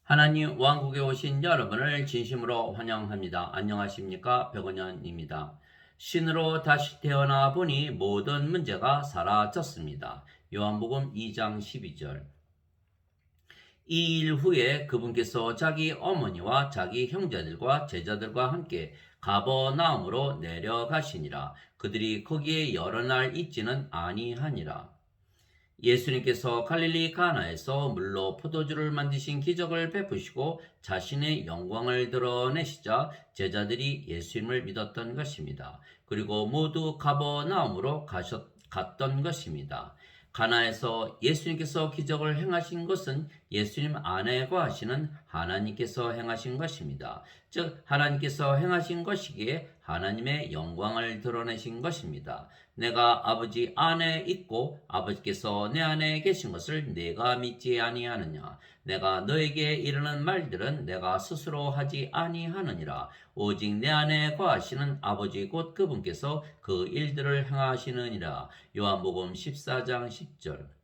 하나님 왕국에 오신 여러분을 진심으로 환영합니다. 안녕하십니까? 백원현입니다. 신으로 다시 태어나 보니 모든 문제가 사라졌습니다. 요한복음 2장 12절. 이 일 후에 그분께서 자기 어머니와 자기 형제들과 제자들과 함께 가버나움으로 내려가시니라. 그들이 거기에 여러 날 있지는 아니하니라. 예수님께서 갈릴리 가나에서 물로 포도주를 만드신 기적을 베푸시고 자신의 영광을 드러내시자 제자들이 예수님을 믿었던 것입니다. 그리고 모두 가버나움으로 갔던 것입니다. 가나에서 예수님께서 기적을 행하신 것은 예수님 안에 거하시는 하나님께서 행하신 것입니다. 즉 하나님께서 행하신 것이기에 하나님의 영광을 드러내신 것입니다. 내가 아버지 안에 있고 아버지께서 내 안에 계신 것을 내가 믿지 아니하느냐. 내가 너에게 이르는 말들은 내가 스스로 하지 아니하느니라. 오직 내 안에 거하시는 아버지 곧 그분께서 그 일들을 행하시느니라. 요한복음 14장 10절.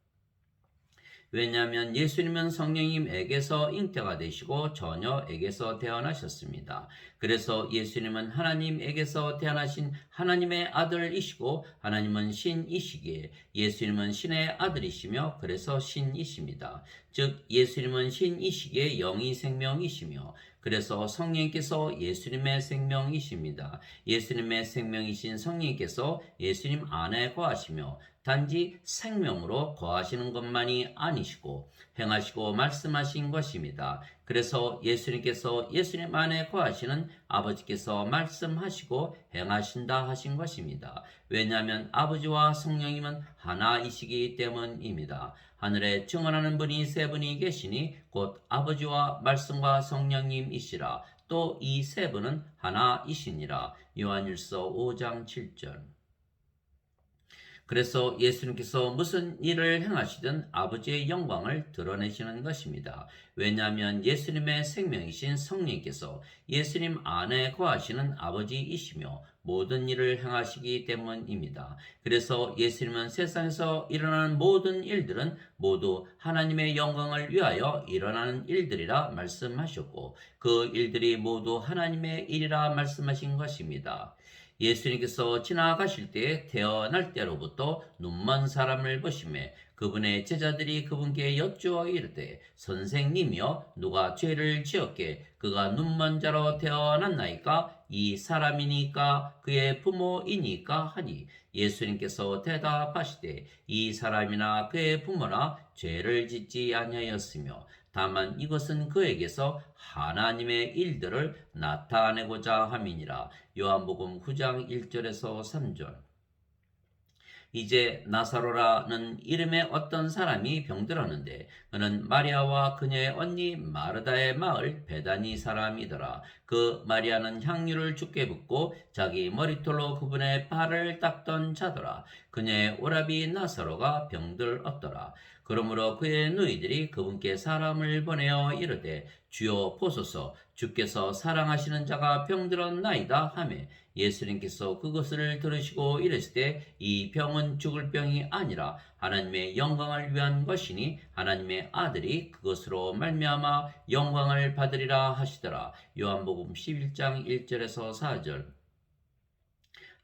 왜냐하면 예수님은 성령님에게서 잉태가 되시고 처녀에게서 태어나셨습니다. 그래서 예수님은 하나님에게서 태어나신 하나님의 아들이시고 하나님은 신이시기에 예수님은 신의 아들이시며 그래서 신이십니다. 즉 예수님은 신이시기에 영이 생명이시며 그래서 성령께서 예수님의 생명이십니다. 예수님의 생명이신 성령께서 예수님 안에 거하시며 단지 생명으로 거하시는 것만이 아니시고 행하시고 말씀하신 것입니다. 그래서 예수님께서 예수님 안에 거하시는 아버지께서 말씀하시고 행하신다 하신 것입니다. 왜냐하면 아버지와 성령님은 하나이시기 때문입니다. 하늘에 증언하는 분이 세 분이 계시니 곧 아버지와 말씀과 성령님이시라. 또 이 세 분은 하나이시니라. 요한일서 5장 7절. 그래서 예수님께서 무슨 일을 행하시든 아버지의 영광을 드러내시는 것입니다. 왜냐하면 예수님의 생명이신 성령께서 예수님 안에 거하시는 아버지이시며 모든 일을 행하시기 때문입니다. 그래서 예수님은 세상에서 일어나는 모든 일들은 모두 하나님의 영광을 위하여 일어나는 일들이라 말씀하셨고 그 일들이 모두 하나님의 일이라 말씀하신 것입니다. 예수님께서 지나가실 때 태어날 때로부터 눈먼 사람을 보시매 그분의 제자들이 그분께 여쭈어 이르되 선생님이여 누가 죄를 지었게 그가 눈먼 자로 태어났나이까 이 사람이니까 그의 부모이니까 하니 예수님께서 대답하시되 이 사람이나 그의 부모나 죄를 짓지 아니하였으며 다만 이것은 그에게서 하나님의 일들을 나타내고자 함이니라. 요한복음 9장 1절에서 3절. 이제 나사로라는 이름의 어떤 사람이 병들었는데 그는 마리아와 그녀의 언니 마르다의 마을 베다니 사람이더라. 그 마리아는 향유를 주께 붓고 자기 머리털로 그분의 발을 닦던 자더라. 그녀의 오라비 나사로가 병들었더라. 그러므로 그의 누이들이 그분께 사람을 보내어 이르되 주여 보소서 주께서 사랑하시는 자가 병들었나이다 하매 예수님께서 그것을 들으시고 이르시되 이 병은 죽을 병이 아니라 하나님의 영광을 위한 것이니 하나님의 아들이 그것으로 말미암아 영광을 받으리라 하시더라. 요한복음 11장 1절에서 4절.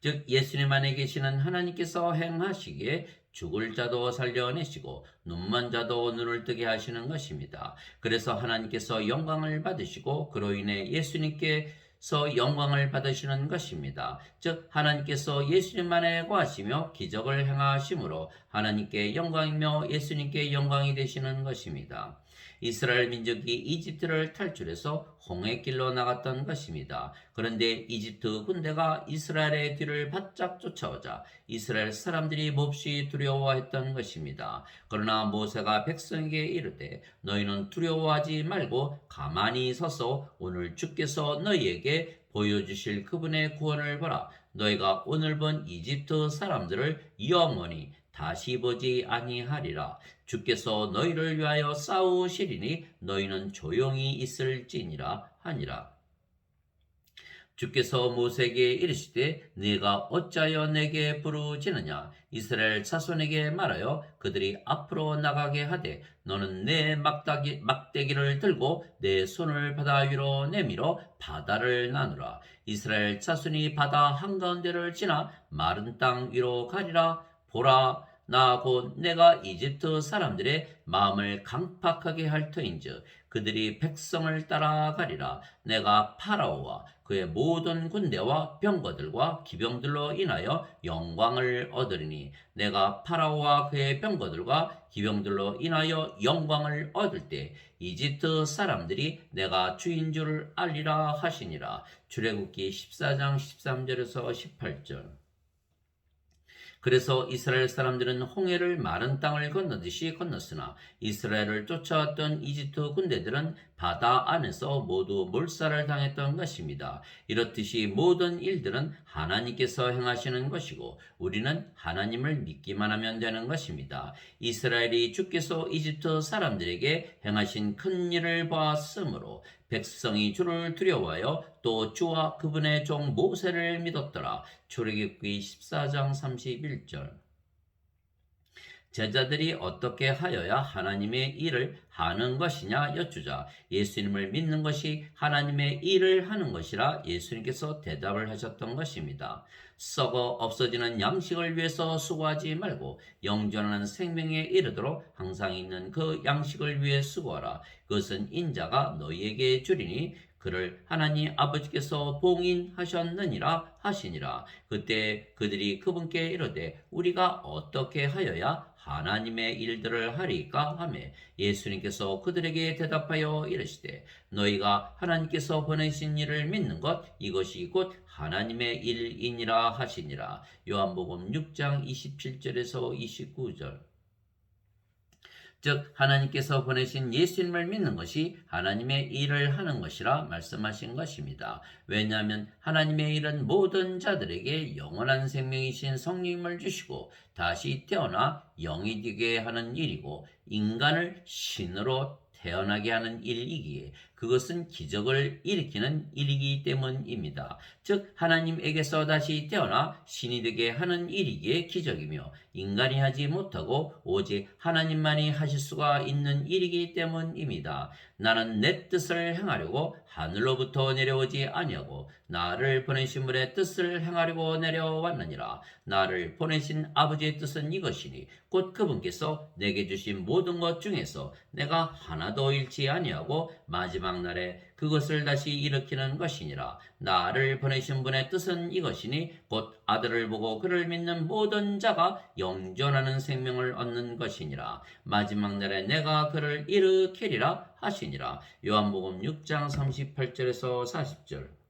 즉 예수님 안에 계시는 하나님께서 행하시기에 죽을 자도 살려내시고 눈먼 자도 눈을 뜨게 하시는 것입니다. 그래서 하나님께서 영광을 받으시고 그로 인해 예수님께서 영광을 받으시는 것입니다. 즉 하나님께서 예수님 안에 거하시며 기적을 행하심으로 하나님께 영광이며 예수님께 영광이 되시는 것입니다. 이스라엘 민족이 이집트를 탈출해서 홍해길로 나갔던 것입니다. 그런데 이집트 군대가 이스라엘의 뒤를 바짝 쫓아오자 이스라엘 사람들이 몹시 두려워했던 것입니다. 그러나 모세가 백성에게 이르되 너희는 두려워하지 말고 가만히 서서 오늘 주께서 너희에게 보여주실 그분의 구원을 보라. 너희가 오늘 본 이집트 사람들을 영원히 다시 보지 아니하리라. 주께서 너희를 위하여 싸우시리니 너희는 조용히 있을지니라 하니라. 주께서 모세에게 이르시되 네가 어찌하여 내게 부르짖느냐 이스라엘 자손에게 말하여 그들이 앞으로 나가게 하되 너는 내 막대기를 들고 내 손을 바다 위로 내밀어 바다를 나누라 이스라엘 자손이 바다 한가운데를 지나 마른 땅 위로 가리라 보라 나 곧 내가 이집트 사람들의 마음을 강팍하게 할 터인즉 그들이 백성을 따라가리라 내가 파라오와 그의 모든 군대와 병거들과 기병들로 인하여 영광을 얻으리니 내가 파라오와 그의 병거들과 기병들로 인하여 영광을 얻을 때 이집트 사람들이 내가 주인 줄을 알리라 하시니라. 출애굽기 14장 13절에서 18절. 그래서 이스라엘 사람들은 홍해를 마른 땅을 건너듯이 건넜으나 이스라엘을 쫓아왔던 이집트 군대들은 바다 안에서 모두 몰살을 당했던 것입니다. 이렇듯이 모든 일들은 하나님께서 행하시는 것이고 우리는 하나님을 믿기만 하면 되는 것입니다. 이스라엘이 주께서 이집트 사람들에게 행하신 큰 일을 보았으므로 백성이 주를 두려워하여 또 주와 그분의 종 모세를 믿었더라. 출애굽기 14장 31절. 제자들이 어떻게 하여야 하나님의 일을 하는 것이냐 여쭈자 예수님을 믿는 것이 하나님의 일을 하는 것이라 예수님께서 대답을 하셨던 것입니다. 썩어 없어지는 양식을 위해서 수고하지 말고 영존하는 생명에 이르도록 항상 있는 그 양식을 위해 수고하라. 그것은 인자가 너희에게 주리니 그를 하나님 아버지께서 봉인하셨느니라 하시니라. 그때 그들이 그분께 이르되 우리가 어떻게 하여야 하나님의 일들을 하리까 하매 예수님께서 그들에게 대답하여 이르시되 너희가 하나님께서 보내신 일을 믿는 것 이것이 곧 하나님의 일이니라 하시니라. 요한복음 6장 27절에서 29절. 즉 하나님께서 보내신 예수님을 믿는 것이 하나님의 일을 하는 것이라 말씀하신 것입니다. 왜냐하면 하나님의 일은 모든 자들에게 영원한 생명이신 성령님을 주시고 다시 태어나 영이 되게 하는 일이고 인간을 신으로 태어나게 하는 일이기에 그것은 기적을 일으키는 일이기 때문입니다. 즉 하나님에게서 다시 태어나 신이 되게 하는 일이기에 기적이며 인간이 하지 못하고 오직 하나님만이 하실 수가 있는 일이기 때문입니다. 나는 내 뜻을 행하려고 하늘로부터 내려오지 아니하고 나를 보내신 분의 뜻을 행하려고 내려왔느니라. 나를 보내신 아버지의 뜻은 이것이니 곧 그분께서 내게 주신 모든 것 중에서 내가 하나도 잃지 아니하고 마지막 날에 그것을 다시 일으키는 것이니라. 나를 보내신 분의 뜻은 이것이니 곧 아들을 보고 그를 믿는 모든 자가 영존하는 생명을 얻는 것이니라. 마지막 날에 내가 그를 일으키리라 하시니라. 요한복음 6장 38절에서 40절.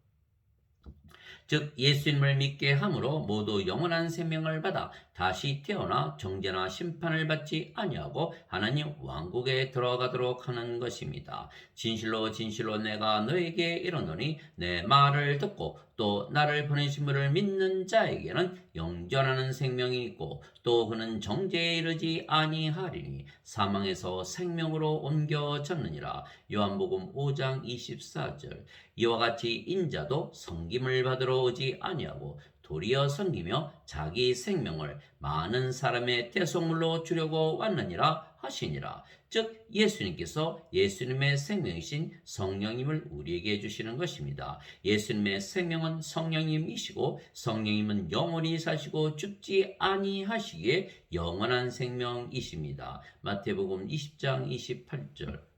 즉 예수님을 믿게 함으로 모두 영원한 생명을 받아 다시 태어나 정죄나 심판을 받지 아니하고 하나님 왕국에 들어가도록 하는 것입니다. 진실로 진실로 내가 너에게 이르노니 내 말을 듣고 또 나를 보내신 분을 믿는 자에게는 영존하는 생명이 있고 또 그는 정죄에 이르지 아니하리니 사망에서 생명으로 옮겨졌느니라. 요한복음 5장 24절. 이와 같이 인자도 섬김을 받으러 오지 아니하고 도리어 섬기며 자기 생명을 많은 사람의 대속물로 주려고 왔느니라 하시니라. 즉 예수님께서 예수님의 생명이신 성령님을 우리에게 주시는 것입니다. 예수님의 생명은 성령님이시고 성령님은 영원히 사시고 죽지 아니하시기에 영원한 생명이십니다. 마태복음 20장 28절.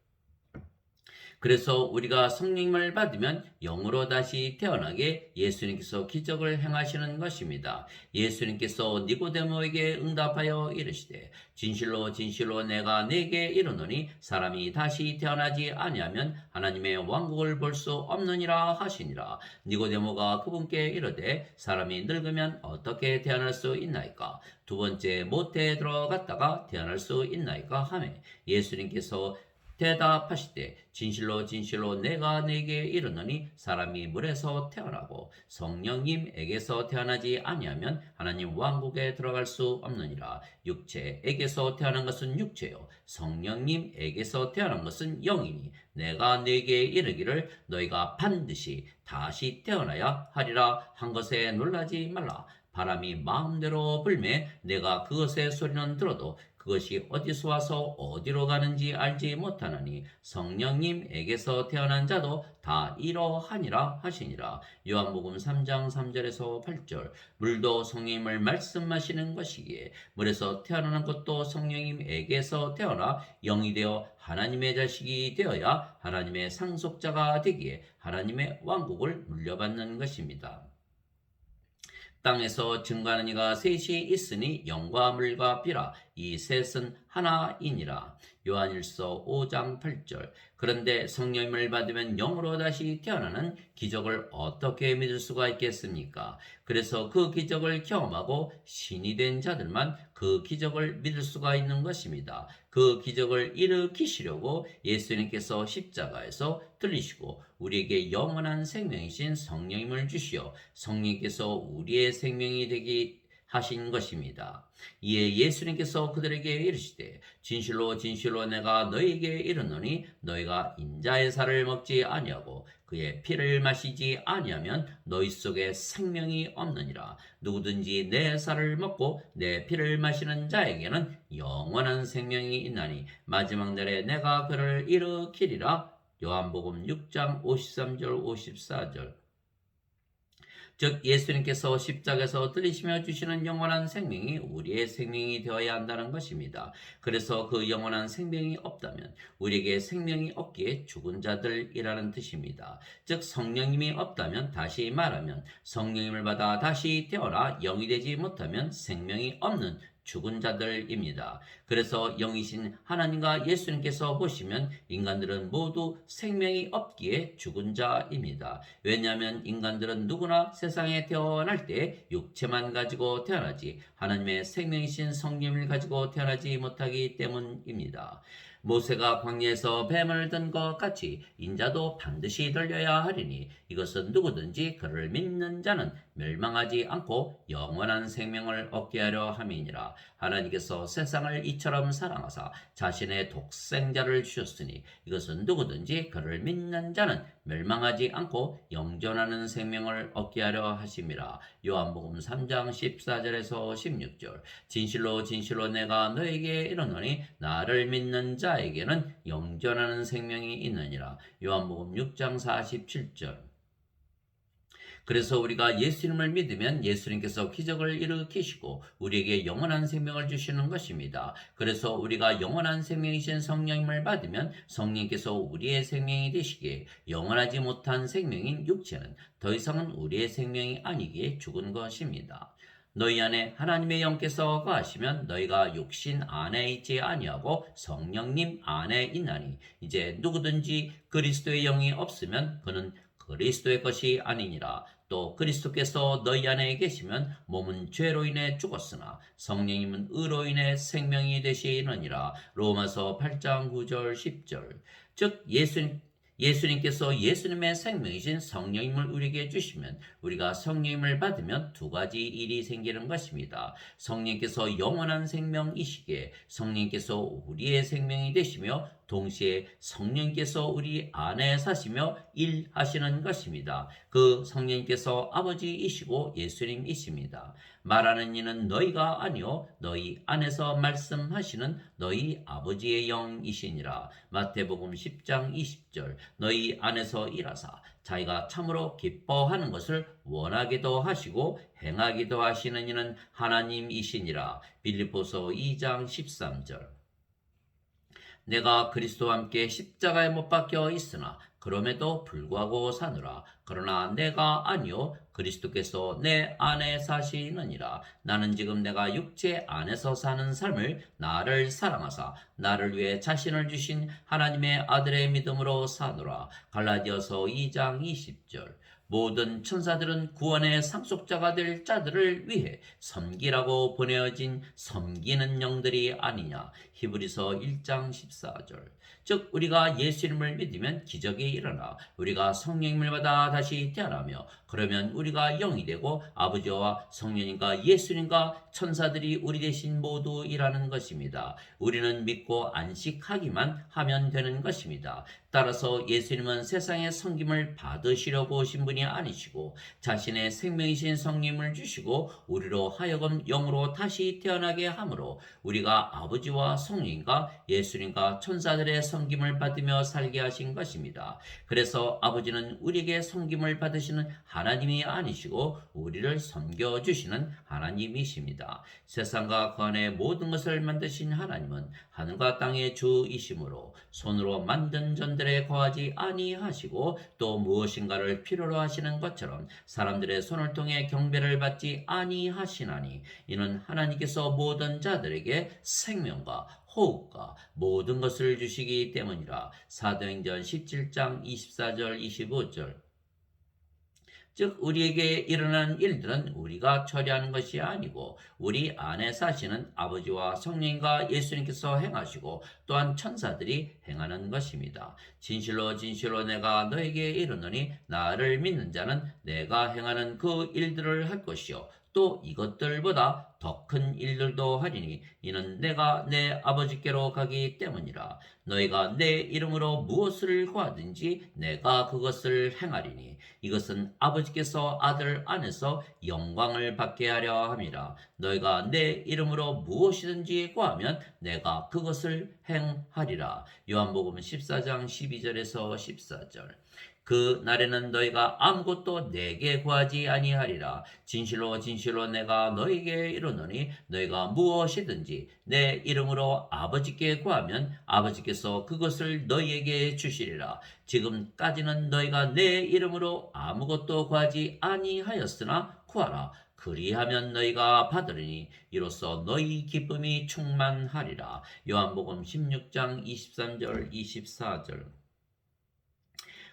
그래서 우리가 성령님을 받으면 영으로 다시 태어나게 예수님께서 기적을 행하시는 것입니다. 예수님께서 니고데모에게 응답하여 이르시되 진실로 진실로 내가 네게 이르노니 사람이 다시 태어나지 아니하면 하나님의 왕국을 볼 수 없느니라 하시니라. 니고데모가 그분께 이르되 사람이 늙으면 어떻게 태어날 수 있나이까? 두 번째 모태에 들어갔다가 태어날 수 있나이까 하매 예수님께서 대답하시되 진실로 진실로 내가 네게 이르노니 사람이 물에서 태어나고 성령님에게서 태어나지 아니하면 하나님 왕국에 들어갈 수 없느니라. 육체에게서 태어난 것은 육체요 성령님에게서 태어난 것은 영이니 내가 네게 이르기를 너희가 반드시 다시 태어나야 하리라 한 것에 놀라지 말라. 바람이 마음대로 불매 내가 그것의 소리는 들어도 그것이 어디서 와서 어디로 가는지 알지 못하느니 성령님에게서 태어난 자도 다 이러하니라 하시니라. 요한복음 3장 3절에서 8절. 물도 성령님을 말씀하시는 것이기에 물에서 태어나는 것도 성령님에게서 태어나 영이 되어 하나님의 자식이 되어야 하나님의 상속자가 되기에 하나님의 왕국을 물려받는 것입니다. 땅에서 증거하는 이가 셋이 있으니 영과 물과 비라 이 셋은 하나이니라. 요한일서 5장 8절. 그런데 성령님을 받으면 영으로 다시 태어나는 기적을 어떻게 믿을 수가 있겠습니까? 그래서 그 기적을 경험하고 신이 된 자들만 그 기적을 믿을 수가 있는 것입니다. 그 기적을 일으키시려고 예수님께서 십자가에서 들리시고 우리에게 영원한 생명이신 성령님을 주시어 성령께서 우리의 생명이 되게 하신 것입니다. 이에 예수님께서 그들에게 이르시되 진실로 진실로 내가 너희에게 이르노니 너희가 인자의 살을 먹지 아니하고 그의 피를 마시지 아니하면 너희 속에 생명이 없느니라. 누구든지 내 살을 먹고 내 피를 마시는 자에게는 영원한 생명이 있나니 마지막 날에 내가 그를 일으키리라. 요한복음 6장 53절 54절. 즉 예수님께서 십자가에서 들리시며 주시는 영원한 생명이 우리의 생명이 되어야 한다는 것입니다. 그래서 그 영원한 생명이 없다면 우리에게 생명이 없기에 죽은 자들이라는 뜻입니다. 즉 성령님이 없다면 다시 말하면 성령님을 받아 다시 태어나 영이 되지 못하면 생명이 없는 죽은 자들입니다. 그래서 영이신 하나님과 예수님께서 보시면 인간들은 모두 생명이 없기에 죽은 자입니다. 왜냐하면 인간들은 누구나 세상에 태어날 때 육체만 가지고 태어나지 하나님의 생명이신 성령을 가지고 태어나지 못하기 때문입니다. 모세가 광야에서 뱀을 든 것 같이 인자도 반드시 들려야 하리니 이것은 누구든지 그를 믿는 자는 멸망하지 않고 영원한 생명을 얻게 하려 함이니라. 하나님께서 세상을 이처럼 사랑하사 자신의 독생자를 주셨으니 이것은 누구든지 그를 믿는 자는 멸망하지 않고 영존하는 생명을 얻게 하려 하심이라. 요한복음 3장 14절에서 16절. 진실로 진실로 내가 너에게 이르노니 나를 믿는 자에게는 영존하는 생명이 있느니라. 요한복음 6장 47절. 그래서 우리가 예수님을 믿으면 예수님께서 기적을 일으키시고 우리에게 영원한 생명을 주시는 것입니다. 그래서 우리가 영원한 생명이신 성령님을 받으면 성령께서 우리의 생명이 되시기에 영원하지 못한 생명인 육체는 더 이상은 우리의 생명이 아니기에 죽은 것입니다. 너희 안에 하나님의 영께서 거하시면 너희가 육신 안에 있지 아니하고 성령님 안에 있나니 이제 누구든지 그리스도의 영이 없으면 그는 그리스도의 것이 아니니라. 또 그리스도께서 너희 안에 계시면 몸은 죄로 인해 죽었으나 성령님은 의로 인해 생명이 되시느니라. 로마서 8장 9절 10절. 즉 예수님께서 예수님의 생명이신 성령님을 우리에게 주시면 우리가 성령님을 받으면 두 가지 일이 생기는 것입니다. 성령께서 영원한 생명이시기에 성령께서 우리의 생명이 되시며 동시에 성령께서 우리 안에 사시며 일하시는 것입니다. 그 성령께서 아버지이시고 예수님이십니다. 말하는 이는 너희가 아니요 너희 안에서 말씀하시는 너희 아버지의 영이시니라. 마태복음 10장 20절. 너희 안에서 일하사 자기가 참으로 기뻐하는 것을 원하기도 하시고 행하기도 하시는 이는 하나님이시니라. 빌립보서 2장 13절. 내가 그리스도와 함께 십자가에 못 박혀 있으나 그럼에도 불구하고 사느라. 그러나 내가 아니요 그리스도께서 내 안에 사시느니라. 나는 지금 내가 육체 안에서 사는 삶을 나를 사랑하사 나를 위해 자신을 주신 하나님의 아들의 믿음으로 사노라. 갈라디아서 2장 20절. 모든 천사들은 구원의 상속자가 될 자들을 위해 섬기라고 보내어진 섬기는 영들이 아니냐. 히브리서 1장 14절. 즉 우리가 예수님을 믿으면 기적이 일어나 우리가 성령님을 받아 다시 태어나며, 그러면 우리가 영이 되고 아버지와 성령님과 예수님과 천사들이 우리 대신 모두 일하는 것입니다. 우리는 믿고 안식하기만 하면 되는 것입니다. 따라서 예수님은 세상의 섬김을 받으시려고 오신 분이 아니시고 자신의 생명이신 성령님을 주시고 우리로 하여금 영으로 다시 태어나게 함으로 우리가 아버지와 성령님과 예수님과 천사들의 섬김을 받으며 살게 하신 것입니다. 그래서 아버지는 우리에게 섬김을 받으시는 하나님이 아니시고 우리를 섬겨주시는 하나님이십니다. 세상과 그 안의 모든 것을 만드신 하나님은 하늘과 땅의 주이시므로 손으로 만든 전들에 거하지 아니하시고 또 무엇인가를 필요로 하시는 것처럼 사람들의 손을 통해 경배를 받지 아니하시나니, 이는 하나님께서 모든 자들에게 생명과 호흡과 모든 것을 주시기 때문이라. 사도행전 17장 24절 25절. 즉 우리에게 일어나는 일들은 우리가 처리하는 것이 아니고 우리 안에 사시는 아버지와 성령과 예수님께서 행하시고 또한 천사들이 행하는 것입니다. 진실로 진실로 내가 너에게 이르노니 나를 믿는 자는 내가 행하는 그 일들을 할 것이요 또 이것들보다 더 큰 일들도 하리니, 이는 내가 내 아버지께로 가기 때문이라. 너희가 내 이름으로 무엇을 구하든지 내가 그것을 행하리니, 이것은 아버지께서 아들 안에서 영광을 받게 하려 함이라. 너희가 내 이름으로 무엇이든지 구하면 내가 그것을 행하리라. 요한복음 14장 12절에서 14절. 그 날에는 너희가 아무것도 내게 구하지 아니하리라. 진실로 진실로 내가 너희에게 이르노니 너희가 무엇이든지 내 이름으로 아버지께 구하면 아버지께서 그것을 너희에게 주시리라. 지금까지는 너희가 내 이름으로 아무것도 구하지 아니하였으나 구하라. 그리하면 너희가 받으리니 이로써 너희 기쁨이 충만하리라. 요한복음 16장 23절 24절.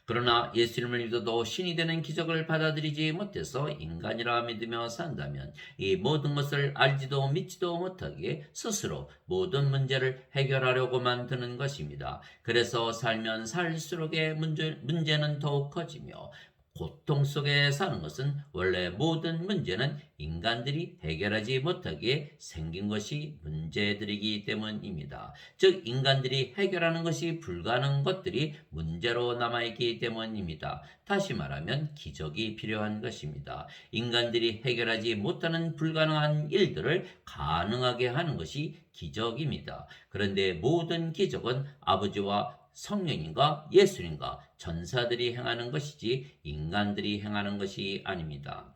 그러나 예수님을 믿어도 신이 되는 기적을 받아들이지 못해서 인간이라 믿으며 산다면 이 모든 것을 알지도 믿지도 못하기에 스스로 모든 문제를 해결하려고만 드는 것입니다. 그래서 살면 살수록의 문제는 더욱 커지며, 고통 속에 사는 것은 원래 모든 문제는 인간들이 해결하지 못하기에 생긴 것이 문제들이기 때문입니다. 즉 인간들이 해결하는 것이 불가능한 것들이 문제로 남아있기 때문입니다. 다시 말하면 기적이 필요한 것입니다. 인간들이 해결하지 못하는 불가능한 일들을 가능하게 하는 것이 기적입니다. 그런데 모든 기적은 아버지와 성령님과 예수님과 전사들이 행하는 것이지 인간들이 행하는 것이 아닙니다.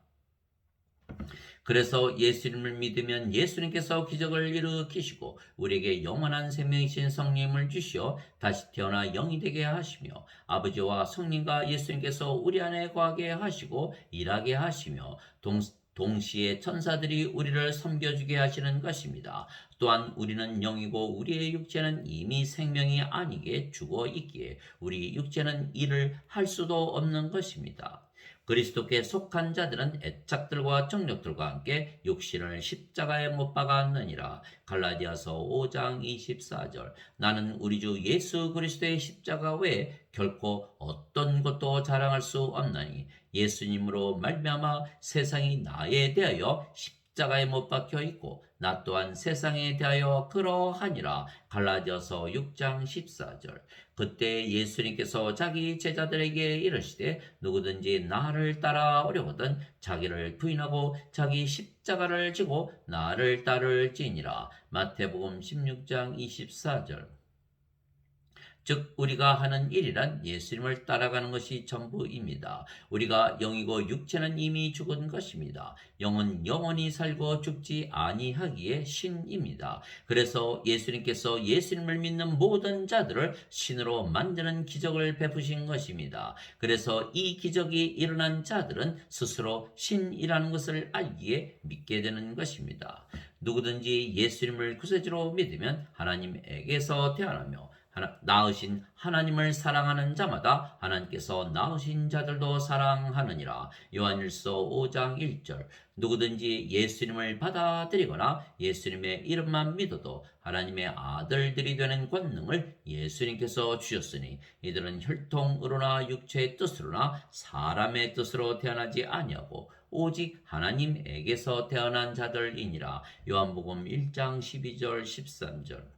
그래서 예수님을 믿으면 예수님께서 기적을 일으키시고 우리에게 영원한 생명이신 성령님을 주시어 다시 태어나 영이 되게 하시며, 아버지와 성령과 예수님께서 우리 안에 거하게 하시고 일하게 하시며 동시에 천사들이 우리를 섬겨주게 하시는 것입니다. 또한 우리는 영이고 우리의 육체는 이미 생명이 아니게 죽어 있기에 우리 육체는 일을 할 수도 없는 것입니다. 그리스도께 속한 자들은 애착들과 정욕들과 함께 육신을 십자가에 못 박았느니라. 갈라디아서 5장 24절. 나는 우리 주 예수 그리스도의 십자가 외에 결코 어떤 것도 자랑할 수 없나니, 예수님으로 말미암아 세상이 나에 대하여 십자가에 못 박혀 있고 나 또한 세상에 대하여 그러하니라. 갈라디아서 6장 14절. 그때 예수님께서 자기 제자들에게 이르시되 누구든지 나를 따라오려거든 자기를 부인하고 자기 십자가를 지고 나를 따를지니라. 마태복음 16장 24절. 즉 우리가 하는 일이란 예수님을 따라가는 것이 전부입니다. 우리가 영이고 육체는 이미 죽은 것입니다. 영은 영원히 살고 죽지 아니하기에 신입니다. 그래서 예수님께서 예수님을 믿는 모든 자들을 신으로 만드는 기적을 베푸신 것입니다. 그래서 이 기적이 일어난 자들은 스스로 신이라는 것을 알기에 믿게 되는 것입니다. 누구든지 예수님을 구세주로 믿으면 하나님에게서 태어나며 낳으신 하나님을 사랑하는 자마다 하나님께서 낳으신 자들도 사랑하느니라. 요한일서 5장 1절. 누구든지 예수님을 받아들이거나 예수님의 이름만 믿어도 하나님의 아들들이 되는 권능을 예수님께서 주셨으니 이들은 혈통으로나 육체의 뜻으로나 사람의 뜻으로 태어나지 아니하고 오직 하나님에게서 태어난 자들이니라. 요한복음 1장 12절 13절.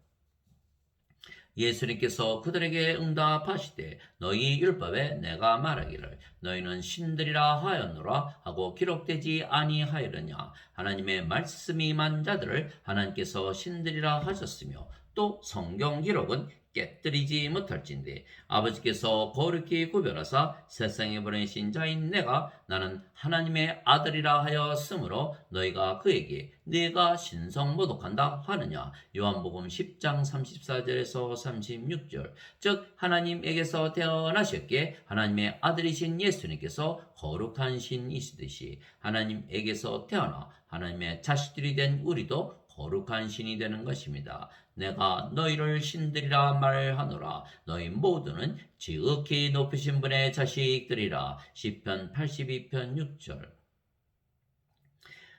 예수님께서 그들에게 응답하시되 너희 율법에 내가 말하기를 너희는 신들이라 하였노라 하고 기록되지 아니하였느냐. 하나님의 말씀이 임한 자들을 하나님께서 신들이라 하셨으며 또 성경 기록은 깨뜨리지 못할진대 아버지께서 거룩히 구별하사 세상에 보내신 자인 내가 나는 하나님의 아들이라 하였으므로 너희가 그에게 네가 신성 모독한다 하느냐. 요한복음 10장 34절에서 36절. 즉 하나님에게서 태어나셨기에 하나님의 아들이신 예수님께서 거룩한 신이시듯이 하나님에게서 태어나 하나님의 자식들이 된 우리도 거룩한 신이 되는 것입니다. 내가 너희를 신들이라 말하노라. 너희 모두는 지극히 높으신 분의 자식들이라. 시편 82편 6절.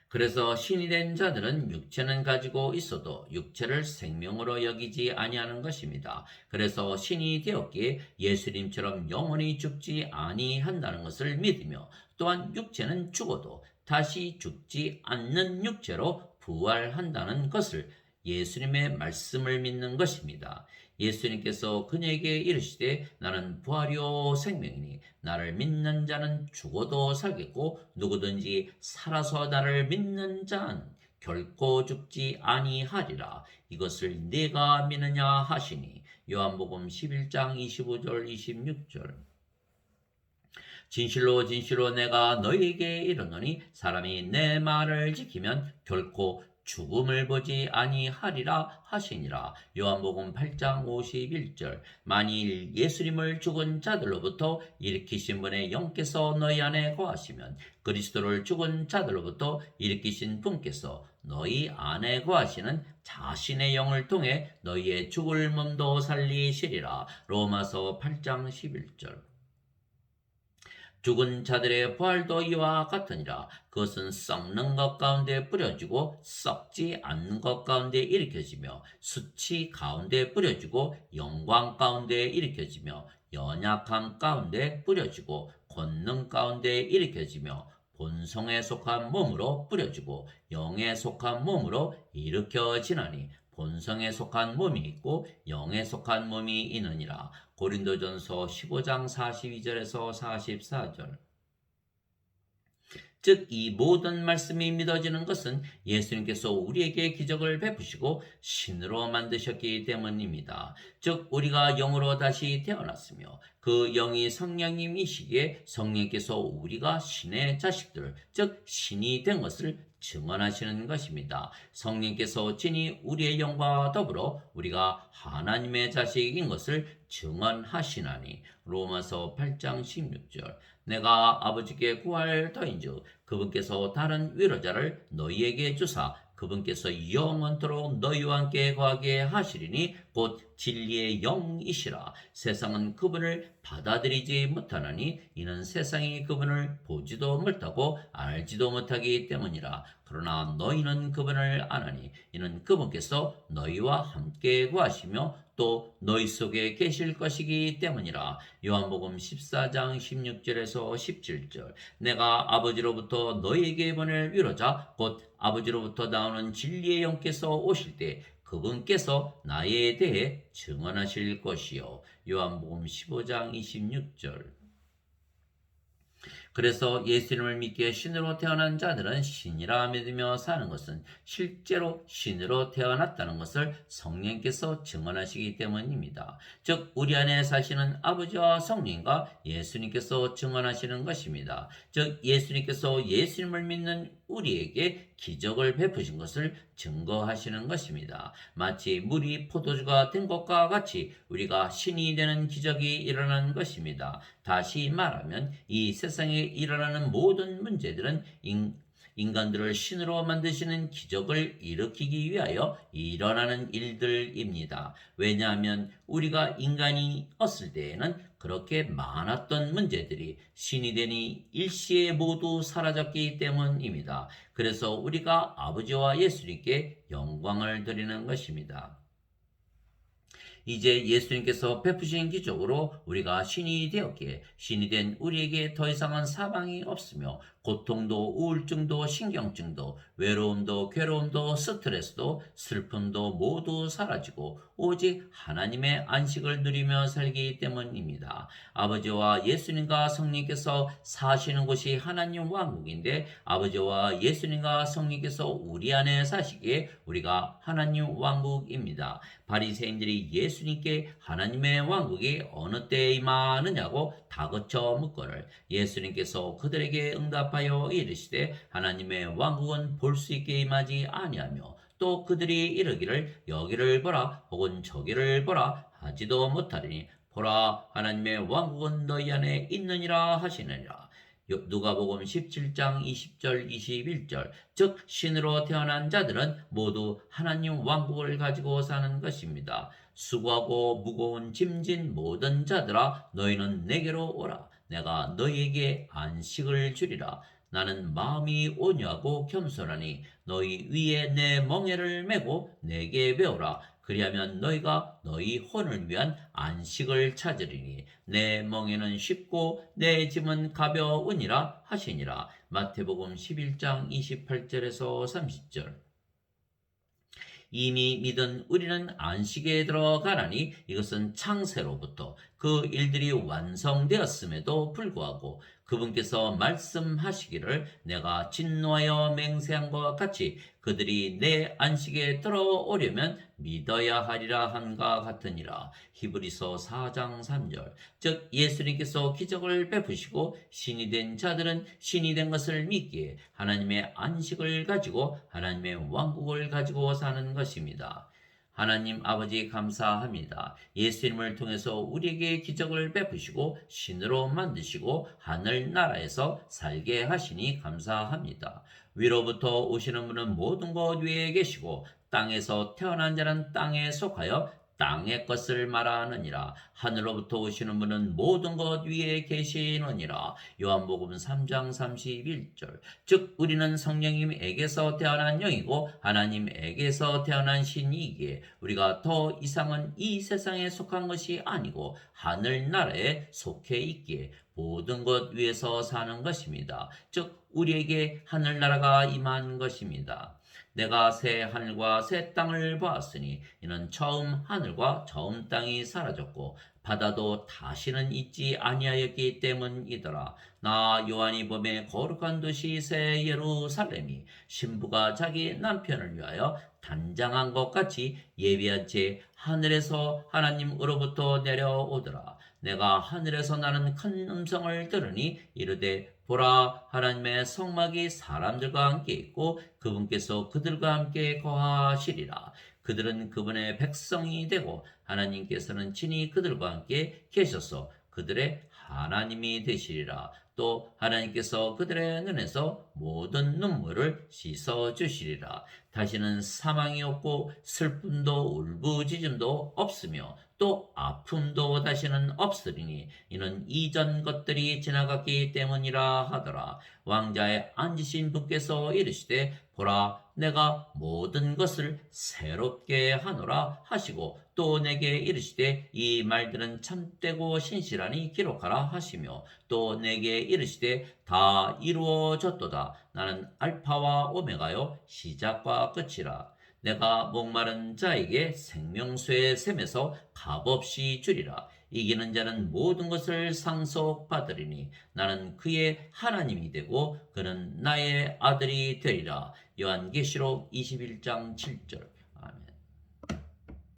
그래서 신이 된 자들은 육체는 가지고 있어도 육체를 생명으로 여기지 아니하는 것입니다. 그래서 신이 되었기에 예수님처럼 영원히 죽지 아니한다는 것을 믿으며 또한 육체는 죽어도 다시 죽지 않는 육체로 부활한다는 것을 예수님의 말씀을 믿는 것입니다. 예수님께서 그녀에게 이르시되 나는 부활이요 생명이니 나를 믿는 자는 죽어도 살겠고 누구든지 살아서 나를 믿는 자는 결코 죽지 아니하리라. 이것을 네가 믿느냐 하시니. 요한복음 11장 25절 26절. 진실로 진실로 내가 너희에게 이르노니 사람이 내 말을 지키면 결코 죽음을 보지 아니하리라 하시니라. 요한복음 8장 51절. 만일 예수님을 죽은 자들로부터 일으키신 분의 영께서 너희 안에 거하시면 그리스도를 죽은 자들로부터 일으키신 분께서 너희 안에 거하시는 자신의 영을 통해 너희의 죽을 몸도 살리시리라. 로마서 8장 11절. 죽은 자들의 부활도 이와 같으니라. 그것은 썩는 것 가운데 뿌려지고 썩지 않는 것 가운데 일으켜지며 수치 가운데 뿌려지고 영광 가운데 일으켜지며 연약함 가운데 뿌려지고 권능 가운데 일으켜지며 본성에 속한 몸으로 뿌려지고 영에 속한 몸으로 일으켜지나니 본성에 속한 몸이 있고 영에 속한 몸이 있느니라. 고린도전서 15장 42절에서 44절. 즉 이 모든 말씀이 믿어지는 것은 예수님께서 우리에게 기적을 베푸시고 신으로 만드셨기 때문입니다. 즉 우리가 영으로 다시 태어났으며 그 영이 성령님이시기에 성령께서 우리가 신의 자식들, 즉 신이 된 것을 증언하시는 것입니다. 성령께서 친히 우리의 영과 더불어 우리가 하나님의 자식인 것을 증언하시나니. 로마서 8장 16절. 내가 아버지께 구할 터인즉 그분께서 다른 위로자를 너희에게 주사 그분께서 영원토록 너희와 함께 거하게 하시리니 곧 진리의 영이시라. 세상은 그분을 받아들이지 못하나니 이는 세상이 그분을 보지도 못하고 알지도 못하기 때문이라. 그러나 너희는 그분을 아나니 이는 그분께서 너희와 함께 거하시며 또 너희 속에 계실 것이기 때문이라. 요한복음 14장 16절에서 17절. 내가 아버지로부터 너희에게 보낼 위로자 곧 아버지로부터 나오는 진리의 영께서 오실 때 그분께서 나에 대해 증언하실 것이요. 요한복음 15장 26절. 그래서 예수님을 믿기에 신으로 태어난 자들은 신이라 믿으며 사는 것은 실제로 신으로 태어났다는 것을 성령께서 증언하시기 때문입니다. 즉 우리 안에 사시는 아버지와 성령과 예수님께서 증언하시는 것입니다. 즉 예수님께서 예수님을 믿는 우리에게 기적을 베푸신 것을 증거하시는 것입니다. 마치 물이 포도주가 된 것과 같이 우리가 신이 되는 기적이 일어나는 것입니다. 다시 말하면 이 세상에 일어나는 모든 문제들은 인간들을 신으로 만드시는 기적을 일으키기 위하여 일어나는 일들입니다. 왜냐하면 우리가 인간이었을 때에는 그렇게 많았던 문제들이 신이 되니 일시에 모두 사라졌기 때문입니다. 그래서 우리가 아버지와 예수님께 영광을 드리는 것입니다. 이제 예수님께서 베푸신 기적으로 우리가 신이 되었기에 신이 된 우리에게 더 이상은 사망이 없으며 고통도 우울증도 신경증도 외로움도 괴로움도 스트레스도 슬픔도 모두 사라지고 오직 하나님의 안식을 누리며 살기 때문입니다. 아버지와 예수님과 성령께서 사시는 곳이 하나님 왕국인데 아버지와 예수님과 성령께서 우리 안에 사시기에 우리가 하나님 왕국입니다. 바리새인들이 예수님께 하나님의 왕국이 어느 때에 임하느냐고 다그쳐 묻거늘 예수님께서 그들에게 응답하여 이르시되 하나님의 왕국은 볼 수 있게 임하지 아니하며 또 그들이 이르기를 여기를 보라 혹은 저기를 보라 하지도 못하리니 보라 하나님의 왕국은 너희 안에 있느니라 하시느니라. 누가복음 17장 20절 21절 즉 신으로 태어난 자들은 모두 하나님 왕국을 가지고 사는 것입니다. 수고하고 무거운 짐진 모든 자들아 너희는 내게로 오라. 내가 너희에게 안식을 주리라. 나는 마음이 온유하고 겸손하니 너희 위에 내 멍에를 메고 내게 배우라. 그리하면 너희가 너희 혼을 위한 안식을 찾으리니 내 멍에는 쉽고 내 짐은 가벼우니라 하시니라. 마태복음 11장 28절에서 30절. 이미 믿은 우리는 안식에 들어가나니 이것은 창세로부터 그 일들이 완성되었음에도 불구하고 그분께서 말씀하시기를 내가 진노하여 맹세한 것과 같이 그들이 내 안식에 들어오려면 믿어야 하리라 한가 같으니라. 히브리서 4장 3절. 즉 예수님께서 기적을 베푸시고 신이 된 자들은 신이 된 것을 믿기에 하나님의 안식을 가지고 하나님의 왕국을 가지고 사는 것입니다. 하나님 아버지 감사합니다. 예수님을 통해서 우리에게 기적을 베푸시고 신으로 만드시고 하늘나라에서 살게 하시니 감사합니다. 위로부터 오시는 분은 모든 것 위에 계시고 땅에서 태어난 자는 땅에 속하여 땅의 것을 말하느니라. 하늘로부터 오시는 분은 모든 것 위에 계시느니라. 요한복음 3장 31절. 즉 우리는 성령님에게서 태어난 영이고 하나님에게서 태어난 신이기에 우리가 더 이상은 이 세상에 속한 것이 아니고 하늘나라에 속해 있기에 모든 것 위에서 사는 것입니다. 즉 우리에게 하늘나라가 임한 것입니다. 내가 새 하늘과 새 땅을 보았으니 이는 처음 하늘과 처음 땅이 사라졌고 바다도 다시는 있지 아니하였기 때문이더라. 나 요한이 보매 거룩한 도시 새 예루살렘이 신부가 자기 남편을 위하여 단장한 것 같이 예비한 채 하늘에서 하나님으로부터 내려오더라. 내가 하늘에서 나는 큰 음성을 들으니 이르되 보라 하나님의 성막이 사람들과 함께 있고 그분께서 그들과 함께 거하시리라. 그들은 그분의 백성이 되고 하나님께서는 친히 그들과 함께 계셔서 그들의 하나님이 되시리라. 또 하나님께서 그들의 눈에서 모든 눈물을 씻어 주시리라. 다시는 사망이 없고 슬픔도 울부짖음도 없으며 또 아픔도 다시는 없으리니 이는 이전 것들이 지나갔기 때문이라 하더라. 왕자에 앉으신 분께서 이르시되 보라 내가 모든 것을 새롭게 하노라 하시고 또 내게 이르시되 이 말들은 참되고 신실하니 기록하라 하시며 또 내게 이르시되 다 이루어졌도다. 나는 알파와 오메가요 시작과 끝이라. 내가 목마른 자에게 생명수의 샘에서 값없이 주리라. 이기는 자는 모든 것을 상속받으리니 나는 그의 하나님이 되고 그는 나의 아들이 되리라. 요한계시록 21장 7절.